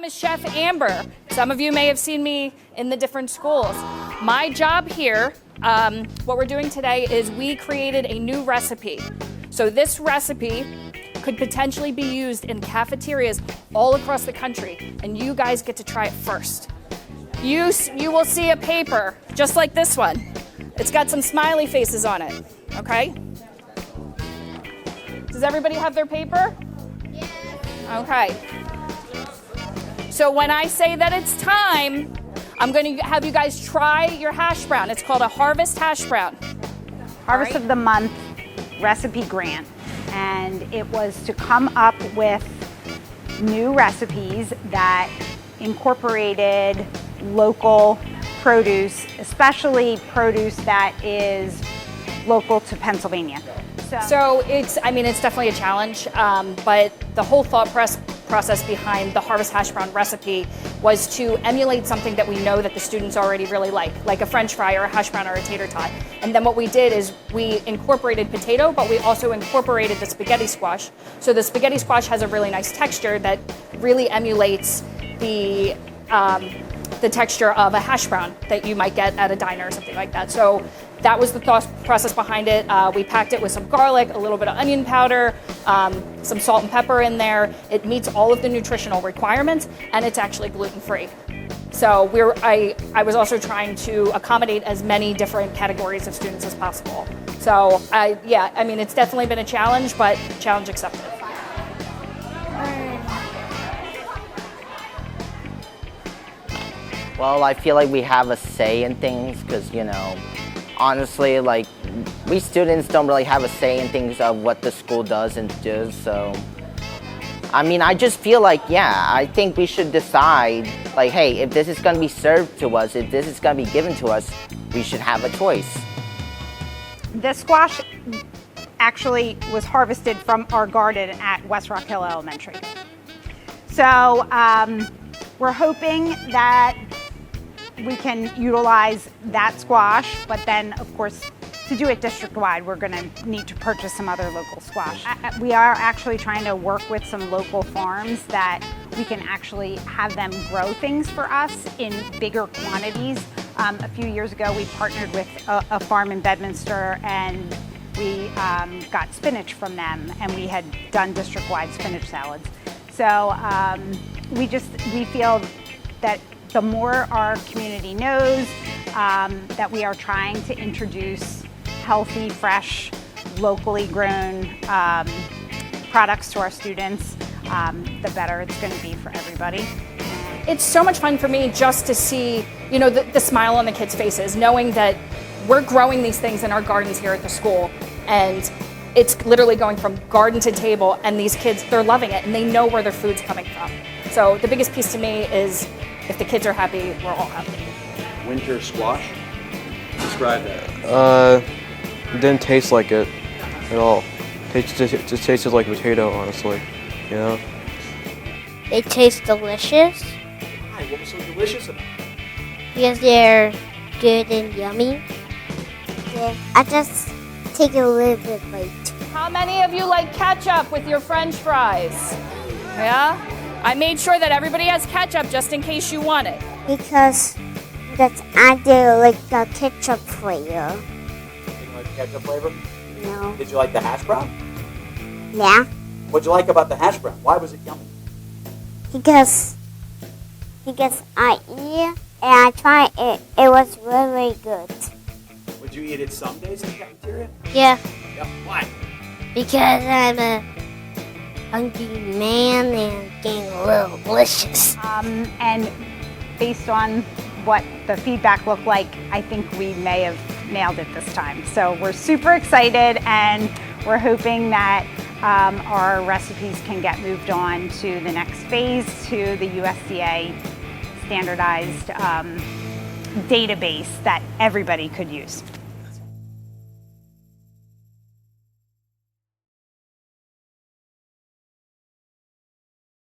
is Chef Amber. Some of you may have seen me in the different schools. My job here, what we're doing today is we created a new recipe. So this recipe could potentially be used in cafeterias all across the country, and you guys get to try it first. You will see a paper just like this one. It's got some smiley faces on it, okay? Does everybody have their paper? Yes. Okay. So when I say that it's time, I'm going to have you guys try your hash brown. It's called a Harvest Hashbrown. Harvest of the Month recipe grant. And it was to come up with new recipes that incorporated local produce, especially produce that is local to Pennsylvania. So it's definitely a challenge, but the whole thought process behind the Harvest Hashbrown recipe was to emulate something that we know that the students already really like a French fry or a hash brown or a tater tot. And then what we did is we incorporated potato, but we also incorporated the spaghetti squash. So the spaghetti squash has a really nice texture that really emulates the texture of a hash brown that you might get at a diner or something like that. So that was the thought process behind it. We packed it with some garlic, a little bit of onion powder, some salt and pepper in there. It meets all of the nutritional requirements, and it's actually gluten-free. So I was also trying to accommodate as many different categories of students as possible. So it's definitely been a challenge, but challenge accepted. Well, I feel like we have a say in things because, honestly, like, we students don't really have a say in things of what the school does and does, so. I just feel like, I think we should decide, like, hey, if this is going to be served to us, if this is going to be given to us, we should have a choice. This squash actually was harvested from our garden at West Rockhill Elementary. So we're hoping that we can utilize that squash, but then, of course, to do it district-wide, we're going to need to purchase some other local squash. We are actually trying to work with some local farms that we can actually have them grow things for us in bigger quantities. A few years ago, we partnered with a farm in Bedminster, and we got spinach from them, and we had done district-wide spinach salads. So we feel that the more our community knows that we are trying to introduce healthy, fresh, locally grown products to our students, the better it's going to be for everybody. It's so much fun for me just to see, the smile on the kids' faces, knowing that we're growing these things in our gardens here at the school, and it's literally going from garden to table, and these kids, they're loving it, and they know where their food's coming from. So the biggest piece to me is if the kids are happy, we're all happy. Winter squash? Describe that. It didn't taste like it at all. It just tasted like potato, honestly. They taste delicious. Why? What was so delicious about it? Because they're good and yummy. Yeah, I just take it a little bit late. How many of you like ketchup with your French fries? Yeah? I made sure that everybody has ketchup just in case you want it. Because that's added like the ketchup flavor. Did you like the ketchup flavor? No. Did you like the hash brown? Yeah. What'd you like about the hash brown? Why was it yummy? Because I eat and I tried it. It was really good. Would you eat it some days in the cafeteria? Yeah. Yep. Why? Because I'm a hungry man and getting a little delicious. And based on what the feedback looked like, I think we may have nailed it this time. So we're super excited, and we're hoping that our recipes can get moved on to the next phase, to the USDA standardized database that everybody could use.